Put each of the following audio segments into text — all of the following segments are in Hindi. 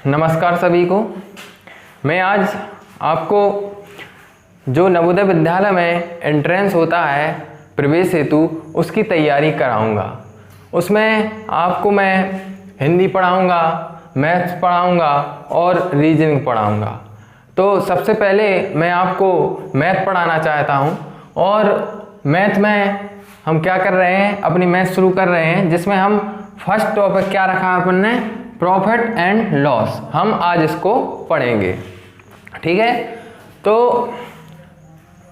नमस्कार सभी को। मैं आज आपको जो नवोदय विद्यालय में एंट्रेंस होता है प्रवेश हेतु उसकी तैयारी कराऊंगा। उसमें आपको मैं हिंदी पढ़ाऊंगा, मैथ्स पढ़ाऊंगा और रीजनिंग पढ़ाऊंगा। तो सबसे पहले मैं आपको मैथ पढ़ाना चाहता हूं और मैथ में हम क्या कर रहे हैं, अपनी मैथ शुरू कर रहे हैं, जिसमें हम फर्स्ट टॉपिक क्या रखा है अपन ने, प्रॉफिट एंड लॉस। हम आज इसको पढ़ेंगे, ठीक है। तो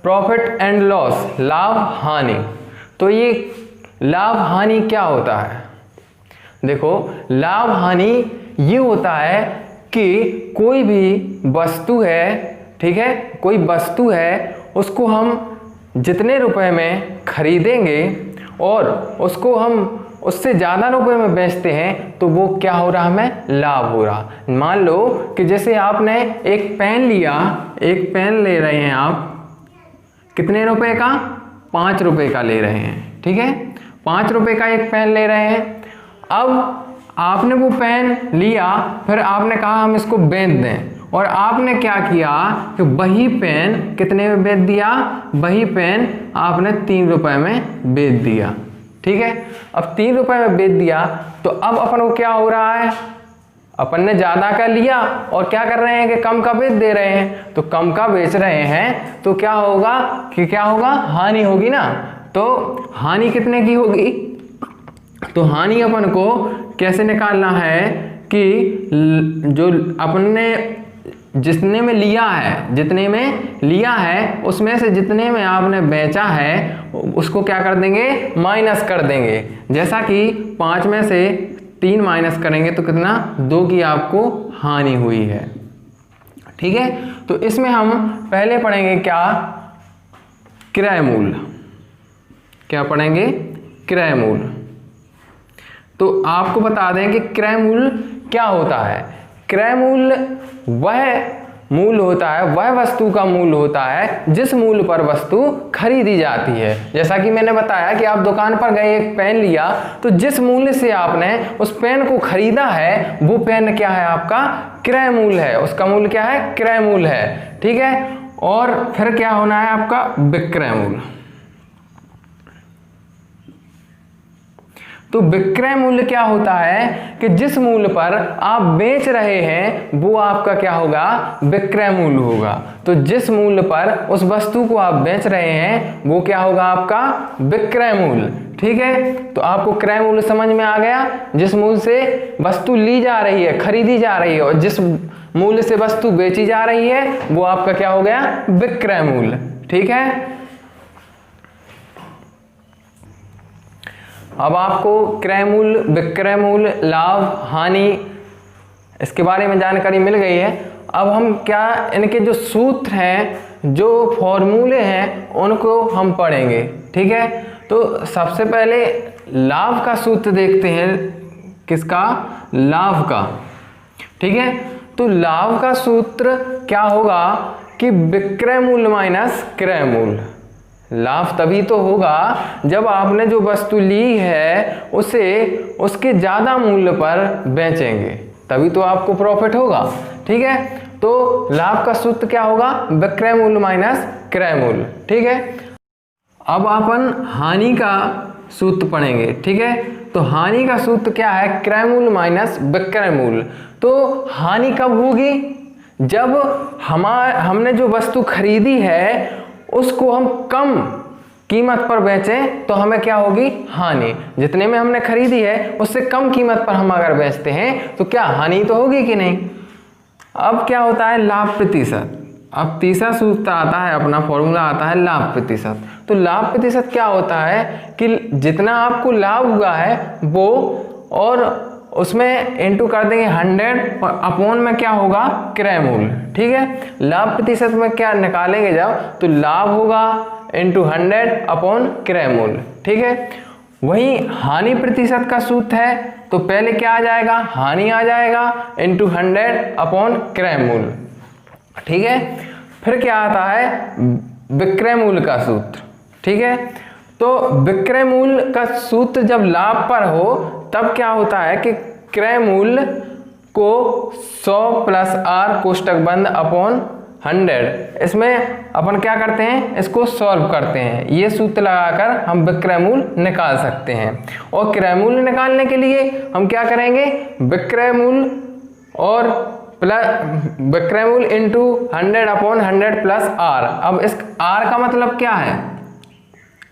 प्रॉफिट एंड लॉस, लाभ हानि। तो ये लाभ हानि क्या होता है? देखो, लाभ हानि ये होता है कि कोई भी वस्तु है, ठीक है, कोई वस्तु है, उसको हम जितने रुपए में खरीदेंगे और उसको हम उससे ज़्यादा रुपए में बेचते हैं तो वो क्या हो रहा, हमें लाभ हो रहा। मान लो कि जैसे आपने एक पेन लिया, एक पेन ले रहे हैं आप, कितने रुपए का? 5 रुपए का ले रहे हैं, ठीक है। 5 रुपए का एक पेन ले रहे हैं। अब आपने वो पेन लिया, फिर आपने कहा हम इसको बेच दें, और आपने क्या किया कि वही पेन कितने में बेच दिया? वही पेन आपने 3 रुपए में बेच दिया, ठीक है। अब 3 रुपए में बेच दिया तो अब अपन को क्या हो रहा है, अपन ने ज्यादा का लिया और क्या कर रहे हैं कि कम का बेच दे रहे हैं। तो कम का बेच रहे हैं तो क्या होगा कि क्या होगा, हानि होगी ना। तो हानि कितने की होगी? तो हानि अपन को कैसे निकालना है कि जो अपन ने जितने में लिया है, जितने में लिया है उसमें से जितने में आपने बेचा है उसको क्या कर देंगे, माइनस कर देंगे। जैसा कि 5 में से 3 माइनस करेंगे तो कितना, 2 की आपको हानि हुई है, ठीक है। तो इसमें हम पहले पढ़ेंगे क्या, क्रय मूल्य। क्या पढ़ेंगे? क्रय मूल्य। तो आपको बता दें कि क्रय मूल्य क्या होता है। क्रय मूल्य वह मूल्य होता है, वह वस्तु का मूल्य होता है जिस मूल्य पर वस्तु खरीदी जाती है। जैसा कि मैंने बताया कि आप दुकान पर गए, एक पेन लिया, तो जिस मूल्य से आपने उस पेन को खरीदा है वो पेन क्या है, आपका क्रय मूल्य है। उसका मूल्य क्या है, क्रय मूल्य है, ठीक है। और फिर क्या होना है आपका, विक्रय मूल्य। तो विक्रय मूल्य क्या होता है कि जिस मूल्य पर आप बेच रहे हैं वो आपका क्या होगा, विक्रय मूल्य होगा। तो जिस मूल्य पर उस वस्तु को आप बेच रहे हैं वो क्या होगा, आपका विक्रय मूल्य, ठीक है। तो आपको क्रय मूल्य समझ में आ गया। जिस मूल्य से वस्तु ली जा रही है, खरीदी जा रही है, और जिस मूल्य से वस्तु बेची जा रही है वो आपका क्या हो गया, विक्रय मूल्य, ठीक है। अब आपको क्रय मूल्य, विक्रय मूल्य, लाभ हानि, इसके बारे में जानकारी मिल गई है। अब हम क्या, इनके जो सूत्र हैं, जो फॉर्मूले हैं, उनको हम पढ़ेंगे, ठीक है। तो सबसे पहले लाभ का सूत्र देखते हैं। किसका? लाभ का, ठीक है। तो लाभ का सूत्र क्या होगा कि विक्रय मूल्य माइनस क्रय मूल्य। लाभ तभी तो होगा जब आपने जो वस्तु ली है उसे उसके ज्यादा मूल्य पर बेचेंगे, तभी तो आपको प्रॉफिट होगा, ठीक है। तो लाभ का सूत्र क्या होगा, विक्रय मूल्य माइनस क्रय मूल्य, ठीक है। अब अपन हानि का सूत्र पढ़ेंगे, ठीक है। तो हानि का सूत्र क्या है, क्रय मूल्य माइनस विक्रय मूल्य। तो हानि कब होगी, जब हमने जो वस्तु खरीदी है उसको हम कम कीमत पर बेचें तो हमें क्या होगी, हानि। जितने में हमने खरीदी है उससे कम कीमत पर हम अगर बेचते हैं तो क्या हानि तो होगी कि नहीं। अब क्या होता है, लाभ प्रतिशत। अब तीसरा सूत्र आता है, अपना फॉर्मूला आता है लाभ प्रतिशत। तो लाभ प्रतिशत क्या होता है कि जितना आपको लाभ हुआ है वो, और उसमें इंटू कर देंगे 100 और अपॉन में क्या होगा, क्रय मूल्य, ठीक है। लाभ प्रतिशत में क्या निकालेंगे जब, तो लाभ होगा इंटू 100 अपॉन क्रय मूल्य, ठीक है। वही हानि प्रतिशत का सूत्र है, तो पहले क्या आ जाएगा, हानि आ जाएगा इंटू 100 अपॉन क्रय मूल्य, ठीक है। फिर क्या आता है, विक्रय मूल्य का सूत्र, ठीक है। तो विक्रय मूल्य का सूत्र जब लाभ पर हो तब क्या होता है कि क्रय मूल्य को 100 प्लस आर कोष्टक बंद अपॉन 100, इसमें अपन क्या करते हैं, इसको सॉल्व करते हैं। ये सूत्र लगाकर हम विक्रय मूल्य निकाल सकते हैं। और क्रय मूल्य निकालने के लिए हम क्या करेंगे, विक्रय मूल्य और प्लस विक्रय मूल्य इंटू 100 अपॉन 100 प्लस आर। अब इस आर का मतलब क्या है,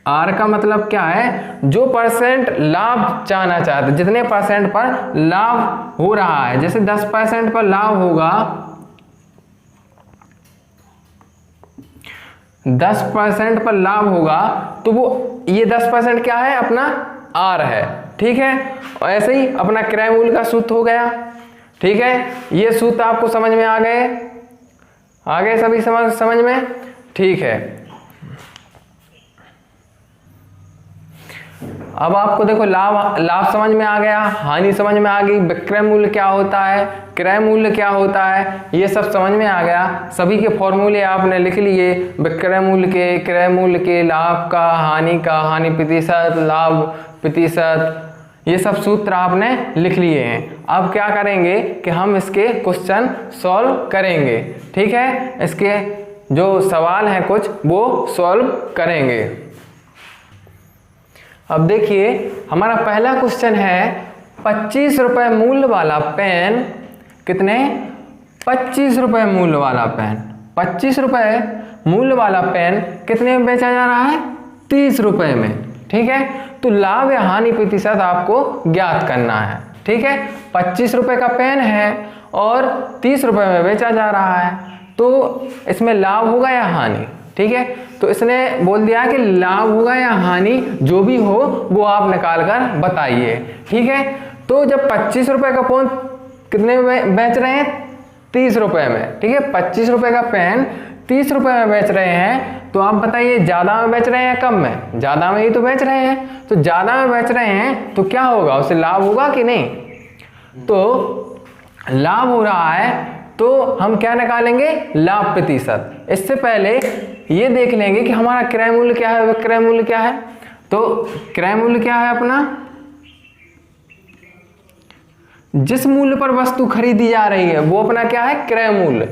आर का मतलब क्या है, जो परसेंट लाभ चाहना चाहते, जितने परसेंट पर लाभ हो रहा है। जैसे 10% पर लाभ होगा, 10% पर लाभ होगा तो वो ये 10% क्या है, अपना आर है। ठीक है, और ऐसे ही अपना क्रय मूल्य का सूत्र हो गया। ठीक है, ये सूत्र आपको समझ में आ गए सभी समझ में। ठीक है, अब आपको देखो लाभ समझ में आ गया, हानि समझ में आ गई, विक्रय मूल्य क्या होता है, क्रय मूल्य क्या होता है, ये सब समझ में आ गया। सभी के फॉर्मूले आपने लिख लिए, विक्रय मूल्य के, क्रय मूल्य के, लाभ का, हानि प्रतिशत, लाभ प्रतिशत, ये सब सूत्र आपने लिख लिए हैं। अब क्या करेंगे कि हम इसके क्वेश्चन सॉल्व करेंगे। ठीक है, इसके जो सवाल हैं कुछ वो सॉल्व करेंगे। अब देखिए हमारा पहला क्वेश्चन है 25 रुपये मूल्य वाला पेन, कितने, 25 रुपये मूल्य वाला पेन, 25 रुपये मूल्य वाला पेन कितने में बेचा जा रहा है, 30 रुपये में। ठीक है, तो लाभ या हानि प्रतिशत आपको ज्ञात करना है। ठीक है, 25 रुपये का पेन है और 30 रुपये में बेचा जा रहा है, तो इसमें लाभ होगा या हानि। ठीक है, तो इसने बोल दिया कि लाभ होगा या हानि, जो भी हो वो आप निकाल कर बताइए। ठीक है, तो जब 25 रुपये का पेन कितने में बेच रहे हैं, 30 रुपये में। ठीक है, 25 रुपये का पेन 30 रुपये में बेच रहे हैं, तो आप बताइए ज़्यादा में बेच रहे हैं कम में, ज़्यादा में ही तो बेच रहे हैं। तो ज़्यादा में बेच रहे हैं तो क्या होगा, उससे लाभ होगा कि नहीं। तो लाभ हो रहा है तो हम क्या निकालेंगे, लाभ प्रतिशत। इससे पहले ये देख लेंगे कि हमारा क्रय मूल्य क्या है, विक्रय मूल्य क्या है। तो क्रय मूल्य क्या है अपना, जिस मूल्य पर वस्तु खरीदी जा रही है वो अपना क्या है, क्रय मूल्य।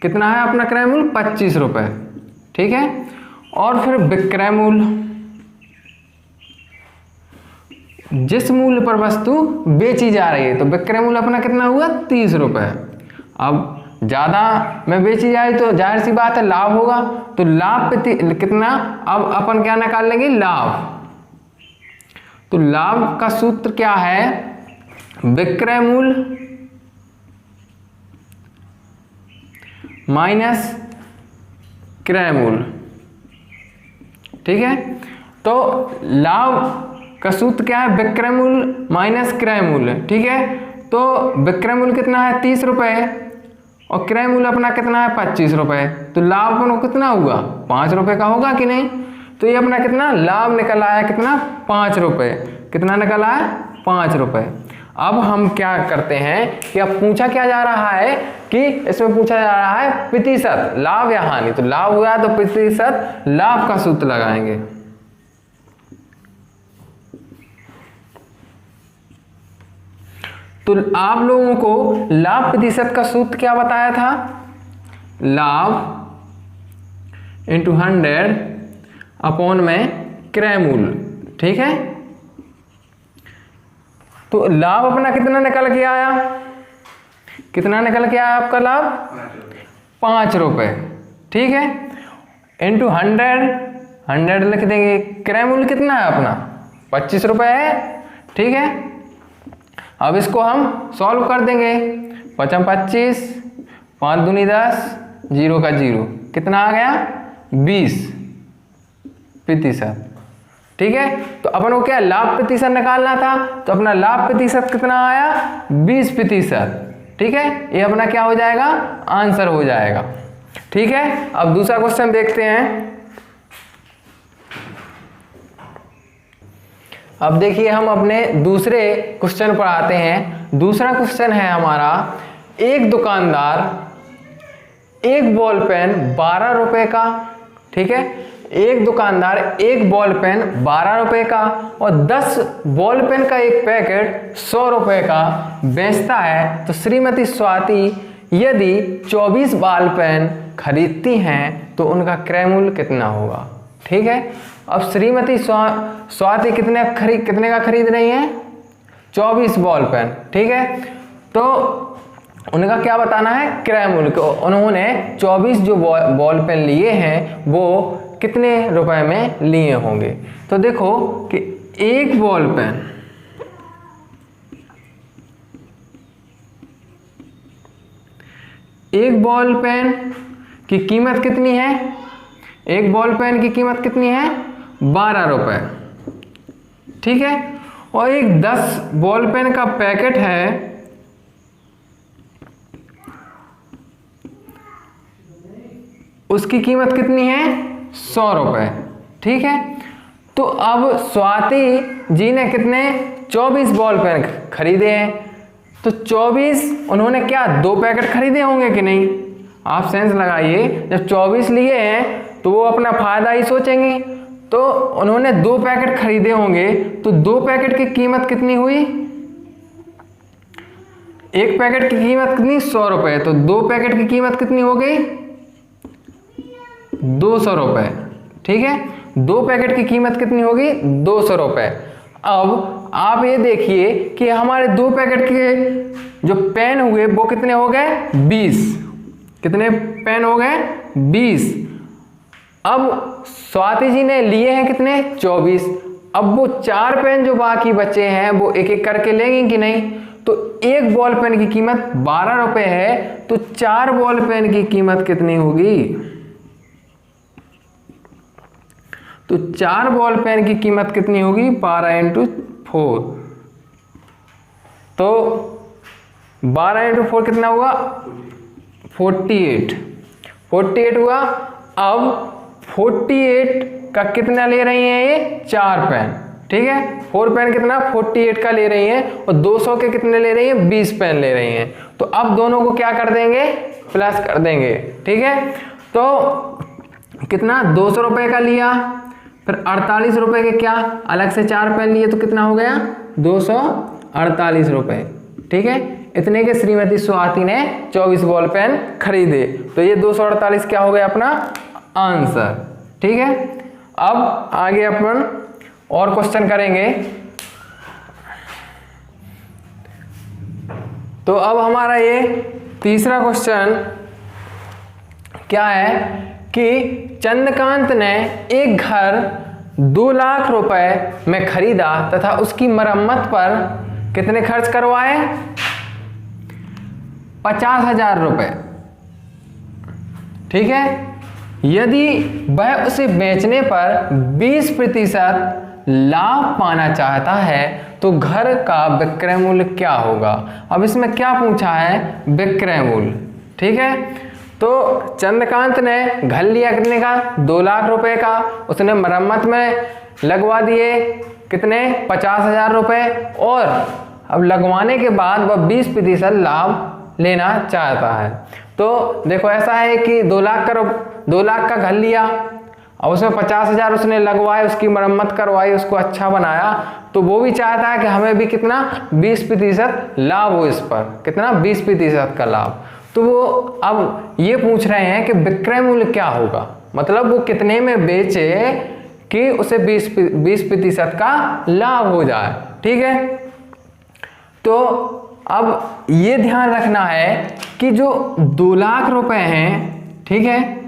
कितना है अपना क्रय मूल्य, 25 रुपये। ठीक है, और फिर विक्रय मूल्य, जिस मूल्य पर वस्तु बेची जा रही है, तो विक्रय मूल्य अपना कितना हुआ, 30 रुपये। अब ज़्यादा में बेची जाए तो जाहिर सी बात है लाभ होगा, तो लाभ कितना, अब अपन क्या निकाल लेंगे, लाभ। तो लाभ का सूत्र क्या है, विक्रय मूल्य माइनस क्रय मूल्य। ठीक है, तो लाभ का सूत्र क्या है, विक्रय मूल्य माइनस क्रय मूल्य। ठीक है, तो विक्रय मूल्य कितना है, 30 रुपये, और क्रय मूल्य अपना कितना है, 25 रुपये। तो लाभ अपना कितना हुआ, 5 रुपये का होगा कि नहीं। तो ये अपना कितना लाभ निकल आया, कितना, 5 रुपये। कितना निकल आया, 5 रुपये। अब हम क्या करते हैं कि अब पूछा क्या जा रहा है कि इसमें पूछा जा रहा है प्रतिशत, लाभ या हानि। तो लाभ हुआ तो प्रतिशत लाभ का सूत्र लगाएंगे। तो आप लोगों को लाभ प्रतिशत का सूत्र क्या बताया था, लाभ इंटू 100 अपॉन में क्रय मूल्य। ठीक है, तो लाभ अपना कितना निकल के आया, कितना निकल के आया आपका लाभ, 5 रुपये। ठीक है, इंटू 100 लिख देंगे। क्रय मूल्य कितना है अपना, 25 रुपये है। ठीक है, अब इसको हम सॉल्व कर देंगे। 5 25, 5 दूनी 10, 0 का 0, कितना आ गया, 20%। ठीक है, तो अपन को क्या लाभ प्रतिशत निकालना था, तो अपना लाभ प्रतिशत कितना आया, 20%। ठीक है, ये अपना क्या हो जाएगा, आंसर हो जाएगा। ठीक है, अब दूसरा क्वेश्चन देखते हैं। अब देखिए हम अपने दूसरे क्वेश्चन पर आते हैं। दूसरा क्वेश्चन है हमारा, एक दुकानदार एक बॉल पेन 12 रुपये का, ठीक है, एक दुकानदार एक बॉल पेन 12 रुपए का और 10 बॉल पेन का एक पैकेट 100 रुपए का बेचता है, तो श्रीमती स्वाति यदि 24 बॉल पेन खरीदती हैं तो उनका क्रय मूल्य कितना होगा। ठीक है, अब श्रीमती स्वाति कितने का खरीद रही हैं, 24 बॉल पेन। ठीक है, तो उनका क्या बताना है, क्रय मूल्य को। उन्होंने 24 जो बॉल पेन लिए हैं वो कितने रुपए में लिए होंगे। तो देखो कि एक बॉल पेन की कीमत कितनी है, एक बॉल पेन की कीमत कितनी है, 12 रुपए। ठीक है, और एक 10 बॉल पेन का पैकेट है, उसकी कीमत कितनी है, 100 रुपए। ठीक है, तो अब स्वाति जी ने कितने 24 बॉल पेन खरीदे हैं, तो 24 उन्होंने क्या 2 पैकेट खरीदे होंगे कि नहीं। आप सेंस लगाइए, जब 24 लिए हैं तो वो अपना फायदा ही सोचेंगे, तो उन्होंने 2 पैकेट खरीदे होंगे, तो 2 पैकेट की कीमत कितनी हुई, एक पैकेट की कीमत कितनी, 100 रुपए, तो 2 पैकेट की कीमत कितनी हो गई, 200 रुपए। ठीक है, 2 पैकेट की कीमत कितनी होगी, 200 रुपए। अब आप ये देखिए कि हमारे 2 पैकेट के जो पेन हुए वो कितने हो गए, 20। कितने पेन हो गए, 20। अब स्वाति जी ने लिए हैं कितने, 24। अब वो 4 पेन जो बाकी बचे हैं वो एक एक करके लेंगे कि नहीं। तो एक बॉल पेन की कीमत 12 रुपए है, तो 4 बॉल पेन की कीमत कितनी होगी, तो 4 बॉल पेन की कीमत कितनी होगी, 12 × 4, तो 12 × 4 कितना हुआ, 48 हुआ। अब 48 का कितना ले रही हैं ये, 4 पेन। ठीक है, 4 पेन कितना, 48 का ले रही हैं, और 200 के कितने ले रही हैं, 20 पेन ले रही हैं। तो अब दोनों को क्या कर देंगे, प्लस कर देंगे। ठीक है, तो कितना, 200 रुपए का लिया, फिर 48 रुपए के क्या अलग से 4 पेन लिए, तो कितना हो गया, 248 रुपए। ठीक है, इतने के श्रीमती स्वाति ने 24 बॉल पेन खरीदे, तो ये 248 क्या हो गया अपना आंसर। ठीक है, अब आगे अपन और क्वेश्चन करेंगे। तो अब हमारा ये तीसरा क्वेश्चन क्या है कि चंद्रकांत ने एक घर 2 लाख रुपए में खरीदा तथा उसकी मरम्मत पर कितने खर्च करवाए, 50,000 रुपए। ठीक है, यदि वह उसे बेचने पर 20% लाभ पाना चाहता है तो घर का विक्रय मूल्य क्या होगा। अब इसमें क्या पूछा है, विक्रय मूल्य। ठीक है, तो चंद्रकांत ने घर लिया कितने का, 2 लाख रुपए का, उसने मरम्मत में लगवा दिए कितने, 50,000 रुपए, और अब लगवाने के बाद वह 20% लाभ लेना चाहता है। तो देखो ऐसा है कि 2 लाख का घर लिया और उसमें 50,000 उसने लगवाए, उसकी मरम्मत करवाई, उसको अच्छा बनाया, तो वो भी चाहता है कि हमें भी कितना 20% लाभ हो इस पर, कितना 20% का लाभ। तो वो अब ये पूछ रहे हैं कि विक्रय मूल्य क्या होगा, मतलब वो कितने में बेचे कि उसे 20% का लाभ हो जाए। ठीक है, तो अब ये ध्यान रखना है कि जो 2 लाख रुपए हैं, ठीक है,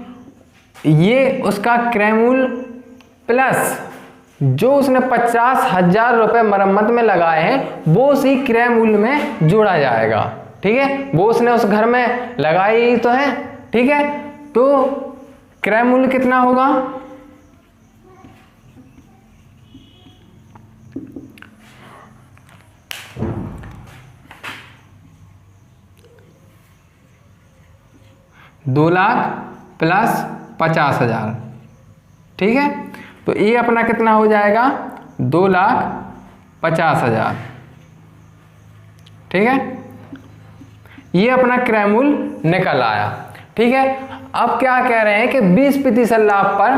ये उसका क्रय मूल्य प्लस जो उसने 50,000 रुपए मरम्मत में लगाए हैं वो उसी क्रय मूल्य में जोड़ा जाएगा। ठीक है, वो उसने उस घर में लगाई ही तो है। ठीक है, तो क्रय मूल्य कितना होगा, दो लाख प्लस 50,000। ठीक है, तो ये अपना कितना हो जाएगा, 2,50,000। ठीक है, ये अपना क्रय मूल्य निकल आया। ठीक है, अब क्या कह रहे हैं कि 20% लाभ पर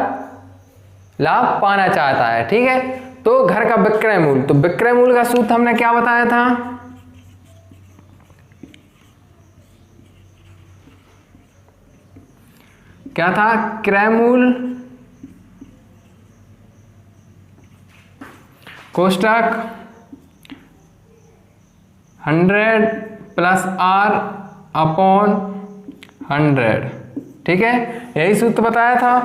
लाभ पाना चाहता है, ठीक है। तो घर का विक्रय मूल्य, तो विक्रय मूल्य का सूत्र हमने क्या बताया था, क्या था, क्रय मूल्य कोष्टक 100 प्लस R अपॉन 100, ठीक है, यही सूत्र बताया था।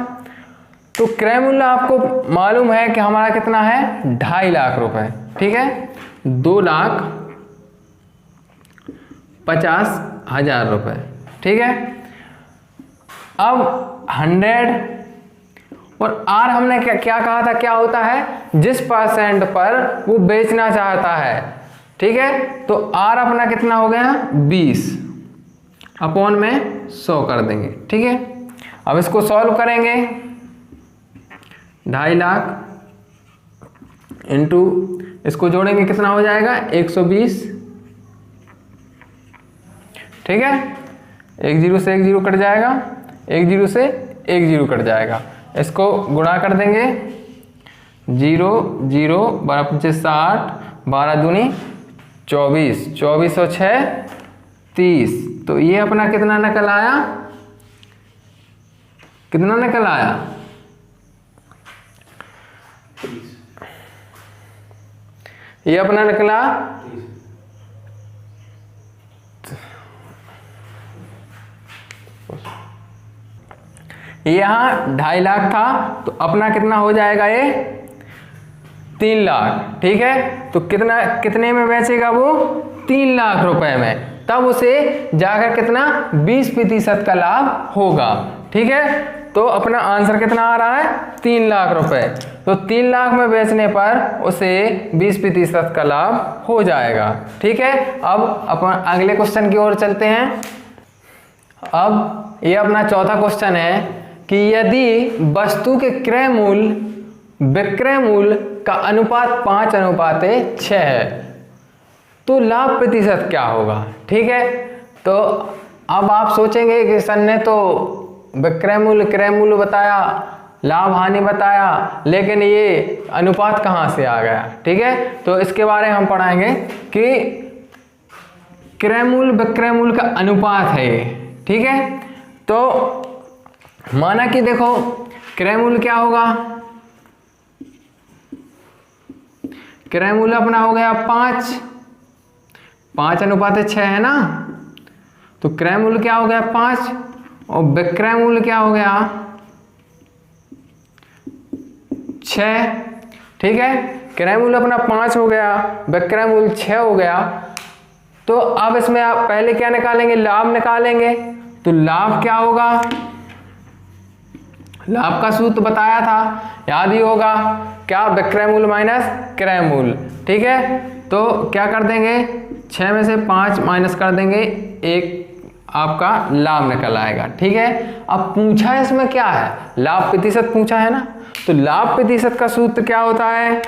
तो क्रय मूल्य आपको मालूम है कि हमारा कितना है, 2.5 लाख रुपए, ठीक है, 2,50,000 रुपए, ठीक है। अब 100 और R हमने क्या कहा था, क्या होता है, जिस परसेंट पर वो बेचना चाहता है, ठीक है। तो R अपना कितना हो गया, 20 अपॉन में 100 कर देंगे, ठीक है। अब इसको सॉल्व करेंगे, 2.5 लाख इंटू इसको जोड़ेंगे कितना हो जाएगा, 120, ठीक है। 1 0 से 1 0 कट जाएगा, 1 0 से 1 0 कट जाएगा, इसको गुणा कर देंगे, 0 0 12 25 60, 12 दूनी 24, 24 और 6 30। तो ये अपना कितना निकल आया, कितना निकल आया, ये अपना निकला, यहाँ 2.5 लाख था, तो अपना कितना हो जाएगा, ये 3 लाख, ठीक है। तो कितने में बेचेगा वो, 3 लाख रुपए में, तब उसे जाकर कितना 20% का लाभ होगा, ठीक है। तो अपना आंसर कितना आ रहा है, 3 लाख रुपए। तो 3 लाख में बेचने पर उसे 20% का लाभ हो जाएगा, ठीक है। अब अपन अगले क्वेश्चन की ओर चलते हैं। अब ये अपना चौथा क्वेश्चन है कि यदि वस्तु के क्रय मूल्य विक्रय मूल्य का अनुपात 5:6 है तो लाभ प्रतिशत क्या होगा, ठीक है। तो अब आप सोचेंगे कि सर ने तो विक्रय मूल्य क्रय मूल्य बताया, लाभ हानि बताया, लेकिन ये अनुपात कहाँ से आ गया, ठीक है। तो इसके बारे में हम पढ़ाएंगे कि क्रय मूल्य विक्रय मूल्य का अनुपात है ये, ठीक है। तो माना कि देखो क्रय मूल्य क्या होगा, क्रय मूल्य अपना हो गया 5:6 है ना, तो क्रय मूल्य क्या हो गया 5 और विक्रय मूल्य क्या हो गया 6, ठीक है। क्रय मूल्य अपना 5 हो गया, विक्रय मूल्य 6 हो गया। तो अब इसमें आप पहले क्या निकालेंगे, लाभ निकालेंगे। तो लाभ क्या होगा, लाभ का सूत्र बताया था, याद ही होगा, क्या, विक्रय मूल्य माइनस क्रय मूल्य, ठीक है। तो क्या कर देंगे, 6 में से 5 माइनस कर देंगे, 1 आपका लाभ निकल आएगा, ठीक है। अब पूछा इसमें क्या है, लाभ प्रतिशत पूछा है ना, तो लाभ प्रतिशत का सूत्र क्या होता है,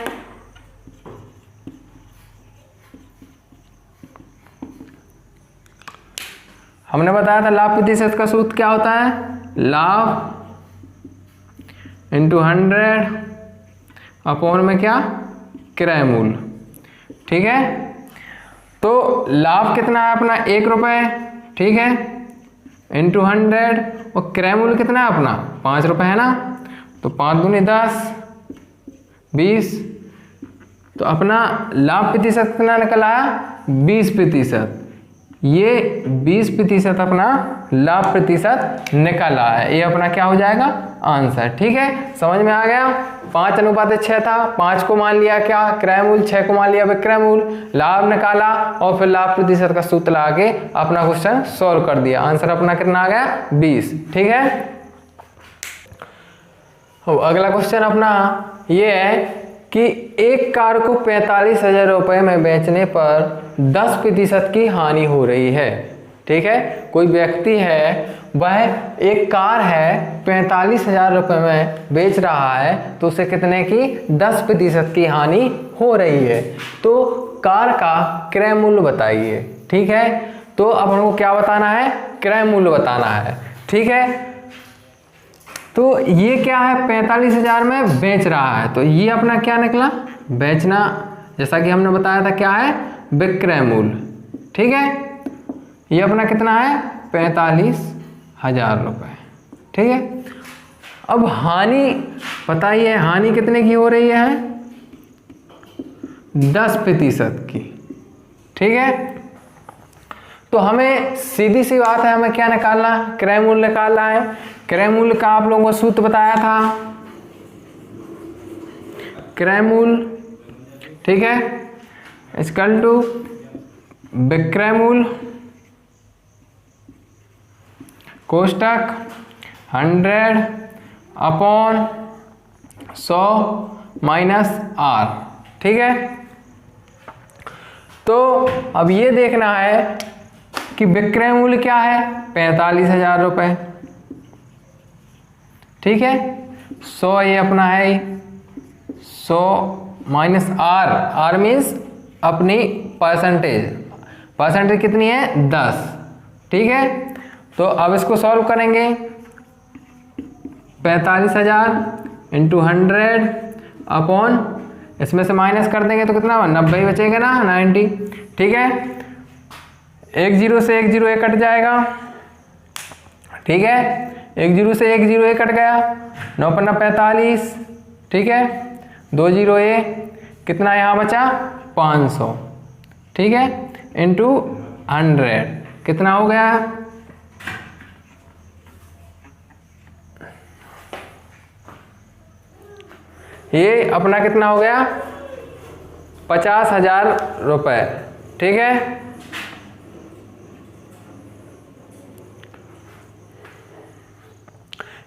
हमने बताया था लाभ प्रतिशत का सूत्र क्या होता है, लाभ इंटू 100 अपॉन में क्या, क्रय मूल्य, ठीक है। तो लाभ कितना है अपना 1 रुपये, ठीक है, इंटू 100 और क्रय मूल्य कितना है अपना 5 रुपये है ना, तो 5 दूनी 10 20। तो अपना लाभ प्रतिशत कितना निकल आया 20%, ये 20% अपना लाभ प्रतिशत निकल आया है, ये अपना क्या हो जाएगा आंसर, ठीक है। समझ में आ गया, 5:6 था, 5 को मान लिया क्या क्रय मूल्य, 6 को मान लिया विक्रय मूल्य, लाभ निकाला और फिर लाभ प्रतिशत का सूत्र लगा के अपना क्वेश्चन सॉल्व कर दिया, आंसर अपना कितना आ गया 20, ठीक है। अगला क्वेश्चन अपना ये है कि एक कार को 45,000 रुपये में बेचने पर 10% की हानि हो रही है, ठीक है। कोई व्यक्ति है, वह एक कार है 45,000 रुपये में बेच रहा है, तो उसे कितने की 10% की हानि हो रही है। तो कार का क्रय मूल्य बताइए, ठीक है। तो अब हमको क्या बताना है, क्रय मूल्य बताना है, ठीक है। तो ये क्या है, 45,000 में बेच रहा है, तो ये अपना क्या निकला, बेचना, जैसा कि हमने बताया था क्या है, विक्रय मूल्य। ठीक है, ये अपना कितना है, 45,000 रुपये। ठीक है, अब हानि बताइए, हानि कितने की हो रही है, 10% की। ठीक है, तो हमें सीधी सी बात है, हमें क्या निकालना, क्रय मूल्य निकालना है। क्रय मूल्य का आप लोगों को सूत्र बताया था, क्रय मूल्य, ठीक है, इक्वल टू विक्रय मूल्य कोष्टक 100/100 माइनस R। ठीक है, तो अब ये देखना है कि विक्रय मूल्य क्या है, 45,000 रुपये। ठीक है, 100 ये अपना है 100 माइनस R, R मीन्स अपनी परसेंटेज कितनी है, 10। ठीक है, तो अब इसको सॉल्व करेंगे, 45,000 इंटू 100 अपॉन, इसमें से माइनस कर देंगे तो कितना, 90 बचेगा ना, 90। ठीक है, 1 0 से 1 0 कट जाएगा। ठीक है, 1 0 से 1 0 कट गया, 9 पन्ना 45। ठीक है, 2 0 कितना यहाँ बचा, 500। ठीक है, इंटू 100 कितना हो गया, ये अपना कितना हो गया, 50,000 रुपये। ठीक है,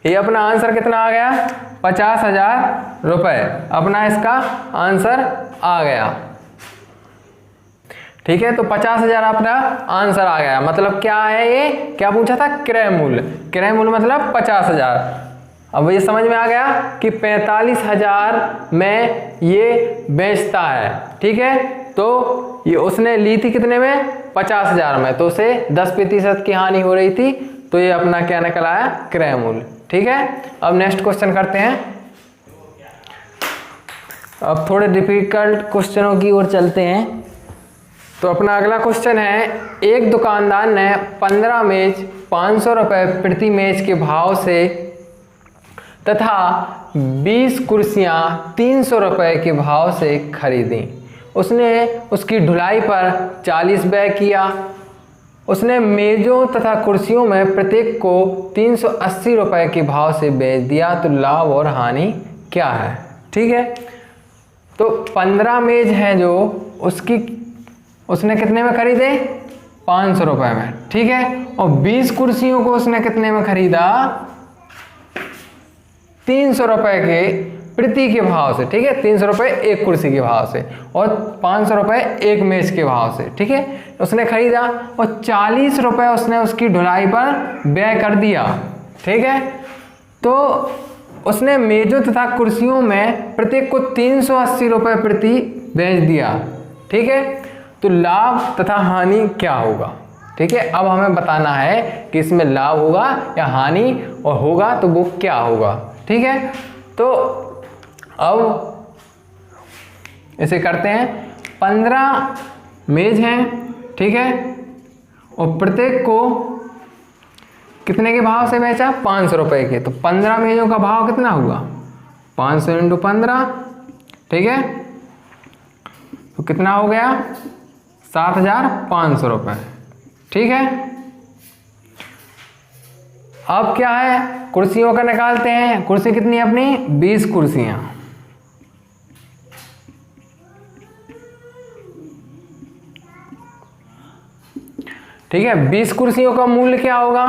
ये अपना आंसर कितना आ गया, 50,000 रुपये, अपना इसका आंसर आ गया। ठीक है, तो 50,000 अपना आंसर आ गया। मतलब क्या है, ये क्या पूछा था, क्रय मूल्य। क्रय मूल्य मतलब 50,000। अब ये समझ में आ गया कि 45,000 में ये बेचता है। ठीक है, तो ये उसने ली थी कितने में, 50,000 में, तो उसे 10% की हानि हो रही थी, तो ये अपना क्या निकल आया, क्रय मूल्य। ठीक है, अब नेक्स्ट क्वेश्चन करते हैं। अब थोड़े डिफिकल्ट क्वेश्चनों की ओर चलते हैं। तो अपना अगला क्वेश्चन है, एक दुकानदार ने 15 मेज 500 रुपये प्रति मेज के भाव से तथा 20 कुर्सियां 300 रुपये के भाव से खरीदी। उसने उसकी ढुलाई पर 40 व्यय किया। उसने मेजों तथा कुर्सियों में प्रत्येक को 380 रुपये के भाव से बेच दिया, तो लाभ और हानि क्या है। ठीक है, तो 15 मेज हैं जो उसने कितने में खरीदे, 500 रुपये में। ठीक है, और 20 कुर्सियों को उसने कितने में खरीदा, 300 रुपये के प्रति के भाव से। ठीक है, 300 रुपये एक कुर्सी के भाव से और 500 रुपये एक मेज के भाव से। ठीक है, उसने खरीदा और 40 रुपये उसने उसकी ढुलाई पर व्यय कर दिया। ठीक है, तो उसने मेजों तथा कुर्सियों में प्रत्येक को 380 रुपये प्रति बेच दिया। ठीक है, तो लाभ तथा हानि क्या होगा। ठीक है, अब हमें बताना है कि इसमें लाभ होगा या हानि, और होगा तो वो क्या होगा। ठीक है, तो अब इसे करते हैं। 15 मेज हैं, ठीक है, और प्रत्येक को कितने के भाव से बेचा, 500 रुपये के। तो 15 मेजों का भाव कितना हुआ, 500 इंटू 15। ठीक है, तो कितना हो गया, 7,500 रुपये। ठीक है, अब क्या है, कुर्सियों का निकालते हैं। कुर्सी कितनी है अपनी, 20 कुर्सियां। ठीक है, 20 कुर्सियों का मूल्य क्या होगा,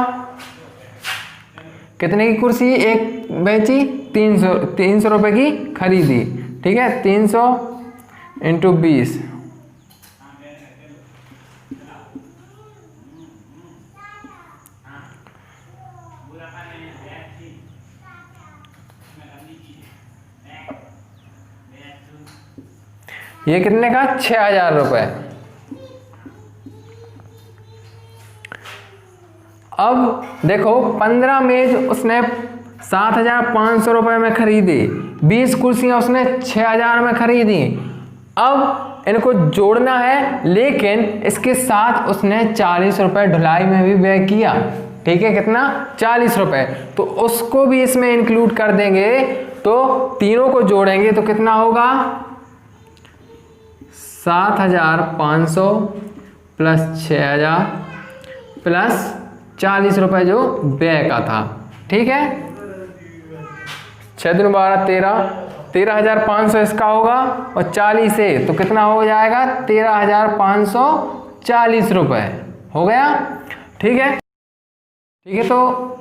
कितने की कुर्सी एक बेची, 300 रुपये की खरीदी। ठीक है, 300 इंटू 20, ये कितने का, 6,000 रुपये। अब देखो 15 मेज उसने 7,500 रुपये में खरीदी, 20 कुर्सियाँ उसने 6,000 में खरीदी। अब इनको जोड़ना है, लेकिन इसके साथ उसने 40 रुपये ढुलाई में भी व्यय किया। ठीक है, कितना? 40 रुपये। तो उसको भी इसमें इंक्लूड कर देंगे, तो तीनों को जोड़ेंगे तो कितना होगा? 7,500 प्लस 6,000 प्लस 40 रुपये जो व्यय का था। ठीक है, 6 दूनी 12 13, 13,500 इसका होगा और 40 से तो कितना हो जाएगा? 13,540 रुपये हो गया। ठीक है, ठीक है। तो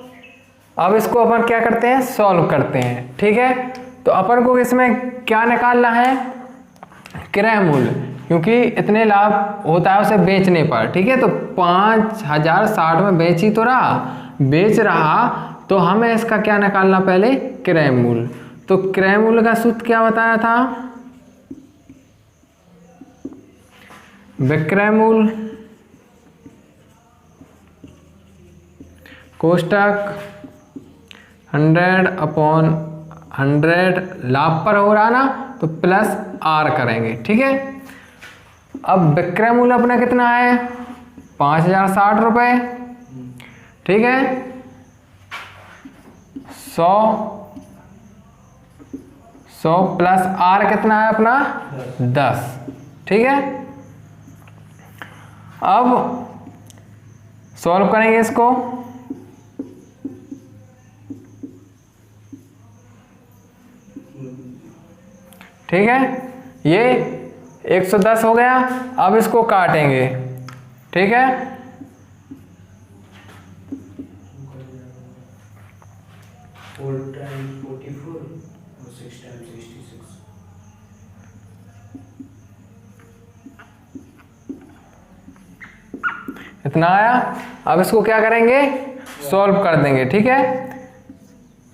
अब इसको अपन क्या करते हैं? सॉल्व करते हैं। ठीक है, तो अपन को इसमें क्या निकालना है? क्रय मूल्य, क्योंकि इतने लाभ होता है उसे बेचने पर। ठीक है, तो 5,060 में बेच ही तो रहा, बेच रहा, तो हमें इसका क्या निकालना? पहले क्रय मूल्य। तो क्रय मूल्य का सूत्र क्या बताया था? विक्रय मूल्य कोष्टक 100/100 लाभ पर हो रहा ना, तो प्लस आर करेंगे। ठीक है, अब विक्रय मूल्य अपना कितना है? 5,060 रुपये। ठीक है, 100 प्लस आर कितना है अपना? 10। ठीक है, अब सॉल्व करेंगे इसको। ठीक है, ये 110 हो गया। अब इसको काटेंगे। ठीक है, इतना आया। अब इसको क्या करेंगे? सॉल्व कर देंगे। ठीक है,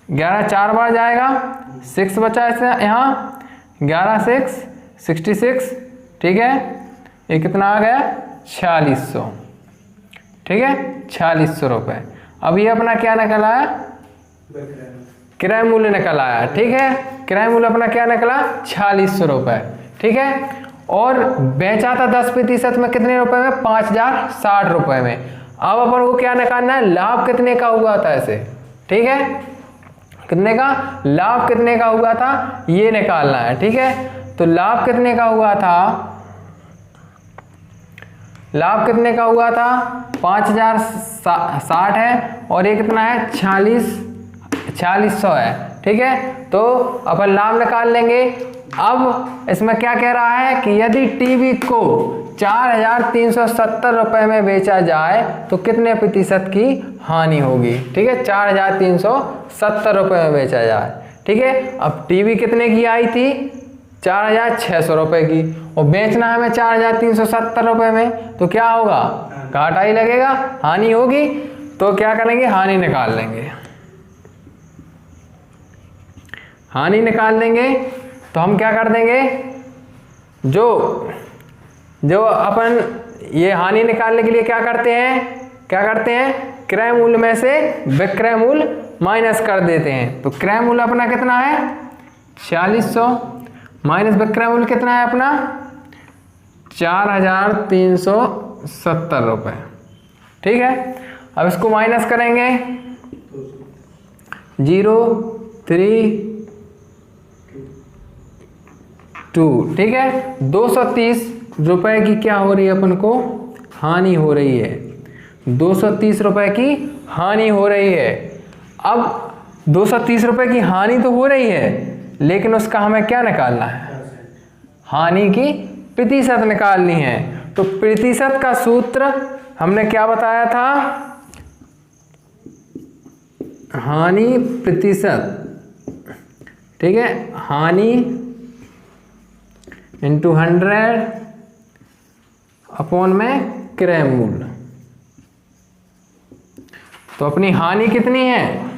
11 4 बार जाएगा, 6 बचा इससे यहाँ, 11 6 66। ठीक है, ये कितना आ गया? 4600। ठीक है, 4600 रुपये। अब ये अपना क्या निकल आया? क्रय मूल्य निकल आया। ठीक है, क्रय मूल्य अपना क्या निकला? 4600 रुपये। ठीक है, और बेचा था 10% में कितने रुपए में? 5,060 रुपये में। अब अपन को क्या निकालना है? लाभ कितने का हुआ था ऐसे। ठीक है, कितने का? लाभ कितने का हुआ था ये निकालना है। ठीक है, तो लाभ कितने का हुआ था? लाभ कितने का हुआ था? 5,060 है, और ये कितना है? 4600 है। ठीक है, तो अपन लाभ निकाल लेंगे। अब इसमें क्या कह रहा है कि यदि टीवी को 4,370 रुपये में बेचा जाए तो कितने प्रतिशत की हानि होगी? ठीक है, 4,370 रुपये में बेचा जाए। ठीक है, अब टीवी कितने की आई थी? 4,600 रुपये की, और बेचना है हमें 4,370 रुपये में, तो क्या होगा? घाटा ही लगेगा, हानि होगी। तो क्या करेंगे? हानि निकाल लेंगे। हानि निकाल देंगे तो हम क्या कर देंगे? जो अपन ये हानि निकालने के लिए क्या करते हैं? क्रय मूल्य में से विक्रय मूल्य माइनस कर देते हैं। तो क्रय मूल्य अपना कितना है? 4600 माइनस विक्रय मूल्य कितना है अपना? 4,370 रुपये। ठीक है, अब इसको माइनस करेंगे। 0 3 2। ठीक है, 230 रुपये की क्या हो रही है? अपन को हानि हो रही है। 230 रुपये की हानि हो रही है। अब 230 रुपये की हानि तो हो रही है, लेकिन उसका हमें क्या निकालना है? हानि की प्रतिशत निकालनी है। तो प्रतिशत का सूत्र हमने क्या बताया था? हानि प्रतिशत। ठीक है, हानि इंटू 100 अपॉन में क्रय मूल्य। तो अपनी हानि कितनी है?